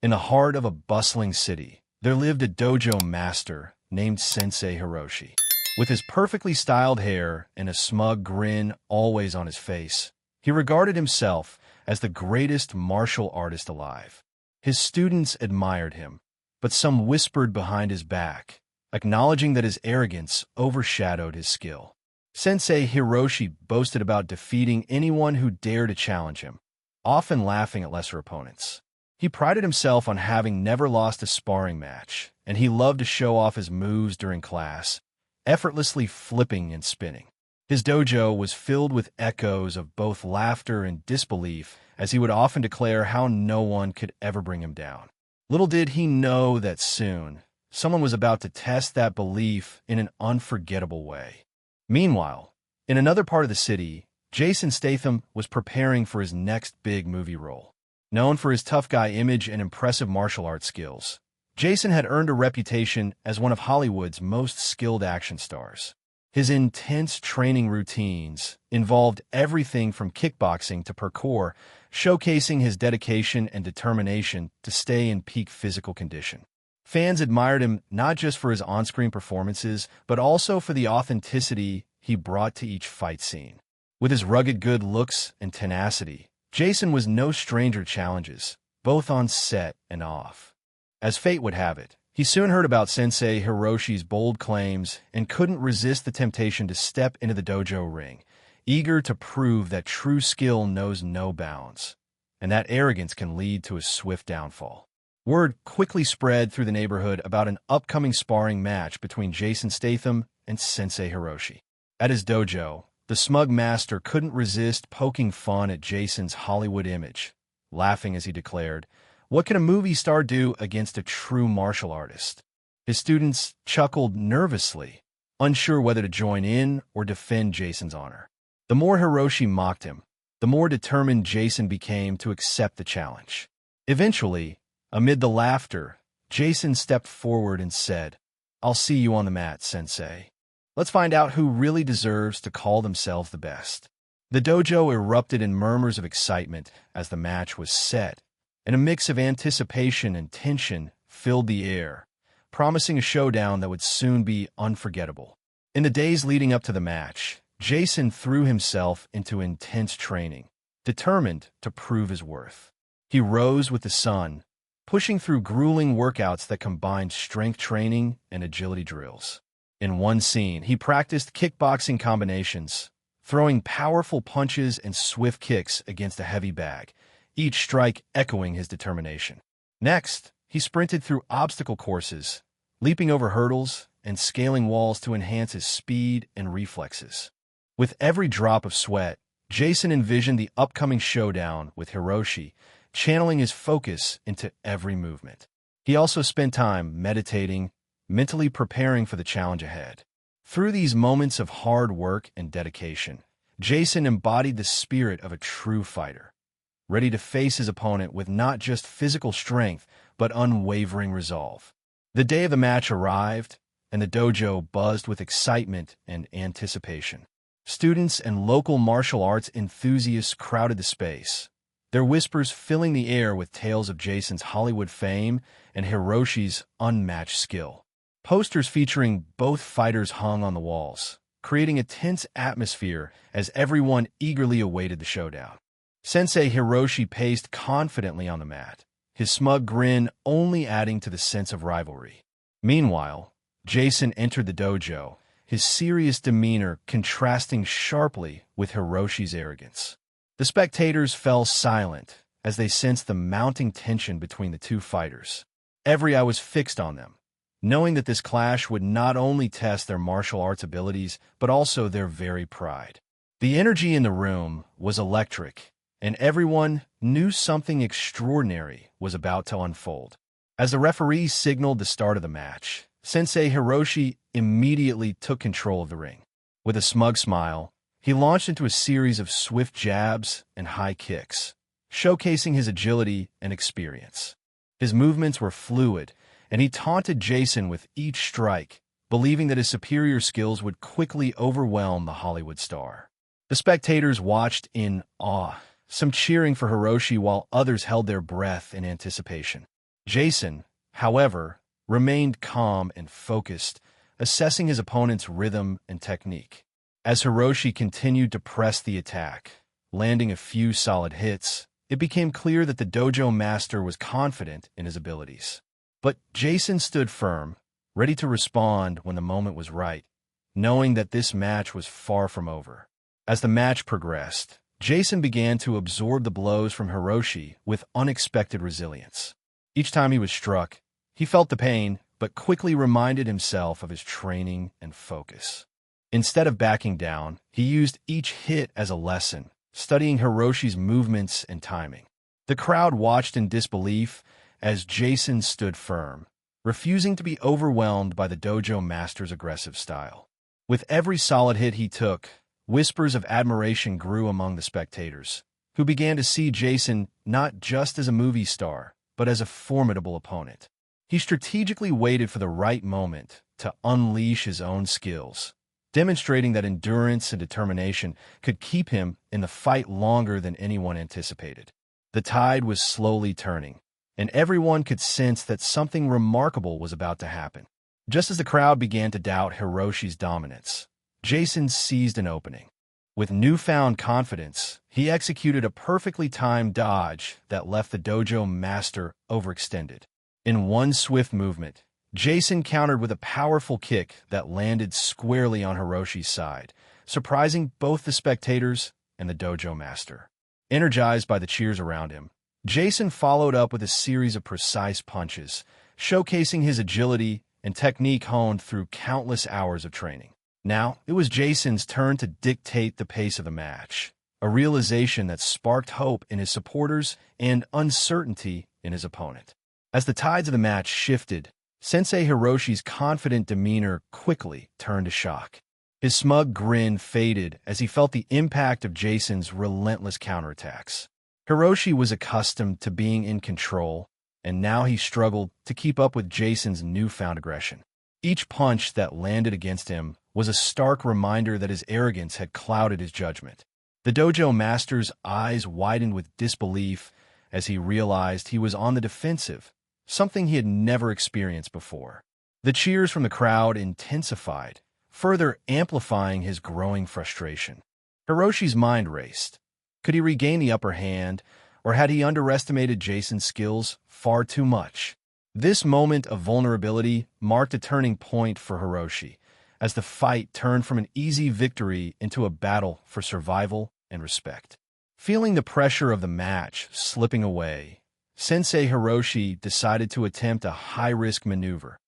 In the heart of a bustling city, there lived a dojo master named Sensei Hiroshi. With his perfectly styled hair and a smug grin always on his face, he regarded himself as the greatest martial artist alive. His students admired him, but some whispered behind his back, acknowledging that his arrogance overshadowed his skill. Sensei Hiroshi boasted about defeating anyone who dared to challenge him, often laughing at lesser opponents. He prided himself on having never lost a sparring match, and he loved to show off his moves during class, effortlessly flipping and spinning. His dojo was filled with echoes of both laughter and disbelief, as he would often declare how no one could ever bring him down. Little did he know that soon, someone was about to test that belief in an unforgettable way. Meanwhile, in another part of the city, Jason Statham was preparing for his next big movie role. Known for his tough guy image and impressive martial arts skills, Jason had earned a reputation as one of Hollywood's most skilled action stars. His intense training routines involved everything from kickboxing to parkour, showcasing his dedication and determination to stay in peak physical condition. Fans admired him not just for his on-screen performances, but also for the authenticity he brought to each fight scene. With his rugged good looks and tenacity, Jason was no stranger to challenges, both on set and off. As fate would have it, he soon heard about Sensei Hiroshi's bold claims and couldn't resist the temptation to step into the dojo ring, eager to prove that true skill knows no bounds, and that arrogance can lead to a swift downfall. Word quickly spread through the neighborhood about an upcoming sparring match between Jason Statham and Sensei Hiroshi. At his dojo, the smug master couldn't resist poking fun at Jason's Hollywood image, laughing as he declared, "What can a movie star do against a true martial artist?" His students chuckled nervously, unsure whether to join in or defend Jason's honor. The more Hiroshi mocked him, the more determined Jason became to accept the challenge. Eventually, amid the laughter, Jason stepped forward and said, "I'll see you on the mat, Sensei. Let's find out who really deserves to call themselves the best." The dojo erupted in murmurs of excitement as the match was set, and a mix of anticipation and tension filled the air, promising a showdown that would soon be unforgettable. In the days leading up to the match, Jason threw himself into intense training, determined to prove his worth. He rose with the sun, pushing through grueling workouts that combined strength training and agility drills. In one scene, he practiced kickboxing combinations, throwing powerful punches and swift kicks against a heavy bag, each strike echoing his determination. Next, he sprinted through obstacle courses, leaping over hurdles and scaling walls to enhance his speed and reflexes. With every drop of sweat, Jason envisioned the upcoming showdown with Hiroshi, channeling his focus into every movement. He also spent time meditating, mentally preparing for the challenge ahead. Through these moments of hard work and dedication, Jason embodied the spirit of a true fighter, ready to face his opponent with not just physical strength, but unwavering resolve. The day of the match arrived, and the dojo buzzed with excitement and anticipation. Students and local martial arts enthusiasts crowded the space, their whispers filling the air with tales of Jason's Hollywood fame and Hiroshi's unmatched skill. Posters featuring both fighters hung on the walls, creating a tense atmosphere as everyone eagerly awaited the showdown. Sensei Hiroshi paced confidently on the mat, his smug grin only adding to the sense of rivalry. Meanwhile, Jason entered the dojo, his serious demeanor contrasting sharply with Hiroshi's arrogance. The spectators fell silent as they sensed the mounting tension between the two fighters. Every eye was fixed on them, knowing that this clash would not only test their martial arts abilities, but also their very pride. The energy in the room was electric, and everyone knew something extraordinary was about to unfold. As the referee signaled the start of the match, Sensei Hiroshi immediately took control of the ring. With a smug smile, he launched into a series of swift jabs and high kicks, showcasing his agility and experience. His movements were fluid, and he taunted Jason with each strike, believing that his superior skills would quickly overwhelm the Hollywood star. The spectators watched in awe, some cheering for Hiroshi while others held their breath in anticipation. Jason, however, remained calm and focused, assessing his opponent's rhythm and technique. As Hiroshi continued to press the attack, landing a few solid hits, it became clear that the dojo master was confident in his abilities. But Jason stood firm, ready to respond when the moment was right, knowing that this match was far from over. As the match progressed, Jason began to absorb the blows from Hiroshi with unexpected resilience. Each time he was struck, he felt the pain, but quickly reminded himself of his training and focus. Instead of backing down, he used each hit as a lesson, studying Hiroshi's movements and timing. The crowd watched in disbelief as Jason stood firm, refusing to be overwhelmed by the dojo master's aggressive style. With every solid hit he took, whispers of admiration grew among the spectators, who began to see Jason not just as a movie star, but as a formidable opponent. He strategically waited for the right moment to unleash his own skills, demonstrating that endurance and determination could keep him in the fight longer than anyone anticipated. The tide was slowly turning, and everyone could sense that something remarkable was about to happen. Just as the crowd began to doubt Hiroshi's dominance, Jason seized an opening. With newfound confidence, he executed a perfectly timed dodge that left the dojo master overextended. In one swift movement, Jason countered with a powerful kick that landed squarely on Hiroshi's side, surprising both the spectators and the dojo master. Energized by the cheers around him, Jason followed up with a series of precise punches, showcasing his agility and technique honed through countless hours of training. Now, it was Jason's turn to dictate the pace of the match, a realization that sparked hope in his supporters and uncertainty in his opponent. As the tides of the match shifted, Sensei Hiroshi's confident demeanor quickly turned to shock. His smug grin faded as he felt the impact of Jason's relentless counterattacks. Hiroshi was accustomed to being in control, and now he struggled to keep up with Jason's newfound aggression. Each punch that landed against him was a stark reminder that his arrogance had clouded his judgment. The dojo master's eyes widened with disbelief as he realized he was on the defensive, something he had never experienced before. The cheers from the crowd intensified, further amplifying his growing frustration. Hiroshi's mind raced. Could he regain the upper hand, or had he underestimated Jason's skills far too much? This moment of vulnerability marked a turning point for Hiroshi, as the fight turned from an easy victory into a battle for survival and respect. Feeling the pressure of the match slipping away, Sensei Hiroshi decided to attempt a high-risk maneuver,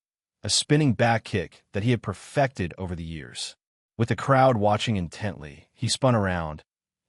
a spinning back kick that he had perfected over the years. With the crowd watching intently, he spun around,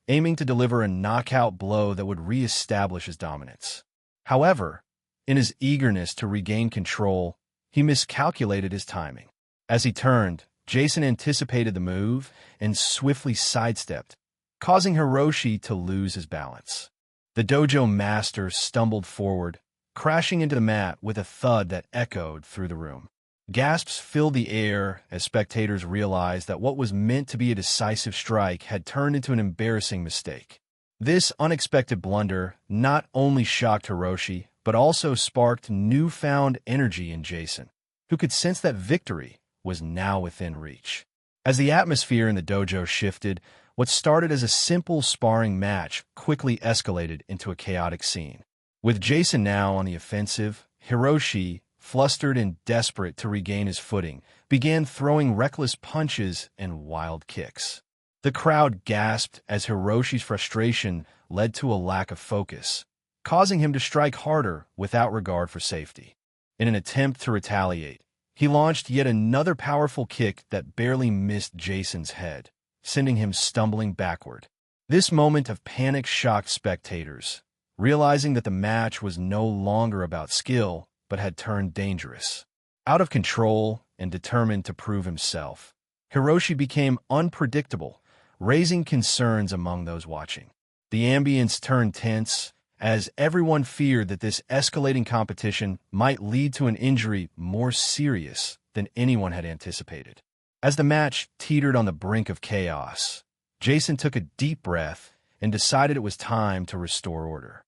aiming to deliver a knockout blow that would re-establish his dominance. However, in his eagerness to regain control, he miscalculated his timing. As he turned, Jason anticipated the move and swiftly sidestepped, causing Hiroshi to lose his balance. The dojo master stumbled forward, crashing into the mat with a thud that echoed through the room. Gasps filled the air as spectators realized that what was meant to be a decisive strike had turned into an embarrassing mistake. This unexpected blunder not only shocked Hiroshi, but also sparked newfound energy in Jason, who could sense that victory was now within reach. As the atmosphere in the dojo shifted, what started as a simple sparring match quickly escalated into a chaotic scene. With Jason now on the offensive, Hiroshi, flustered and desperate to regain his footing, began throwing reckless punches and wild kicks. The crowd gasped as Hiroshi's frustration led to a lack of focus, causing him to strike harder without regard for safety. In an attempt to retaliate, he launched yet another powerful kick that barely missed Jason's head, sending him stumbling backward. This moment of panic shocked spectators, realizing that the match was no longer about skill, but had turned dangerous. Out of control and determined to prove himself, Hiroshi became unpredictable, raising concerns among those watching. The ambience turned tense, as everyone feared that this escalating competition might lead to an injury more serious than anyone had anticipated. As the match teetered on the brink of chaos, Jason took a deep breath and decided it was time to restore order.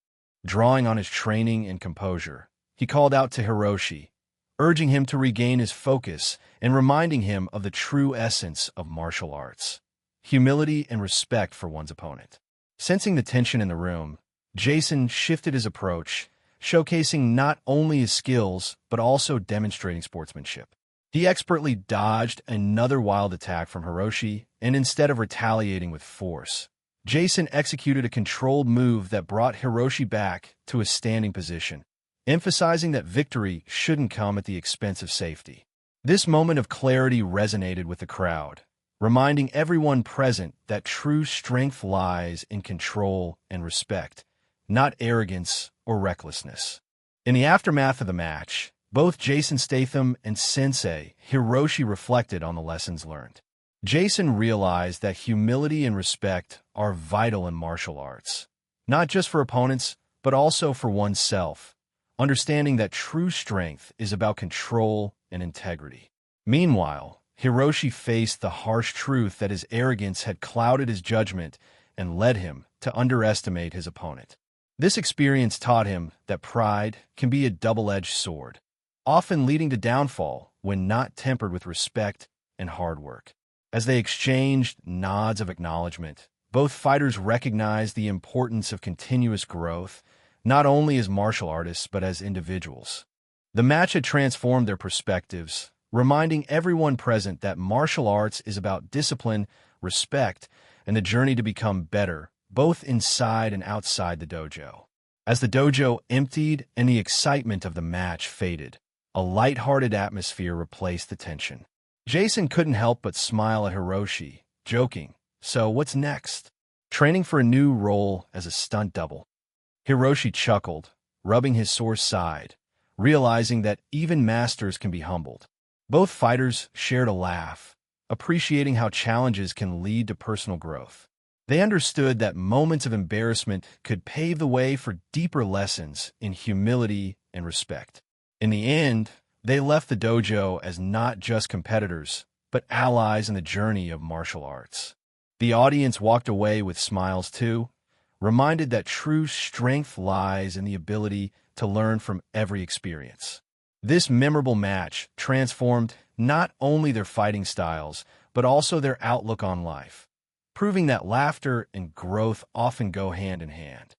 Drawing on his training and composure, he called out to Hiroshi, urging him to regain his focus and reminding him of the true essence of martial arts: humility and respect for one's opponent. Sensing the tension in the room, Jason shifted his approach, showcasing not only his skills but also demonstrating sportsmanship. He expertly dodged another wild attack from Hiroshi, and instead of retaliating with force, Jason executed a controlled move that brought Hiroshi back to a standing position, emphasizing that victory shouldn't come at the expense of safety. This moment of clarity resonated with the crowd, reminding everyone present that true strength lies in control and respect, not arrogance or recklessness. In the aftermath of the match, both Jason Statham and Sensei Hiroshi reflected on the lessons learned. Jason realized that humility and respect are vital in martial arts, not just for opponents, but also for oneself, understanding that true strength is about control and integrity. Meanwhile, Hiroshi faced the harsh truth that his arrogance had clouded his judgment and led him to underestimate his opponent. This experience taught him that pride can be a double-edged sword, often leading to downfall when not tempered with respect and hard work. As they exchanged nods of acknowledgement, both fighters recognized the importance of continuous growth, not only as martial artists but as individuals. The match had transformed their perspectives, reminding everyone present that martial arts is about discipline, respect, and the journey to become better, both inside and outside the dojo. As the dojo emptied and the excitement of the match faded, a light-hearted atmosphere replaced the tension. Jason couldn't help but smile at Hiroshi, joking, "So what's next?" "Training for a new role as a stunt double." Hiroshi chuckled, rubbing his sore side, realizing that even masters can be humbled. Both fighters shared a laugh, appreciating how challenges can lead to personal growth. They understood that moments of embarrassment could pave the way for deeper lessons in humility and respect. In the end, they left the dojo as not just competitors, but allies in the journey of martial arts. The audience walked away with smiles too, reminded that true strength lies in the ability to learn from every experience. This memorable match transformed not only their fighting styles, but also their outlook on life, proving that laughter and growth often go hand in hand.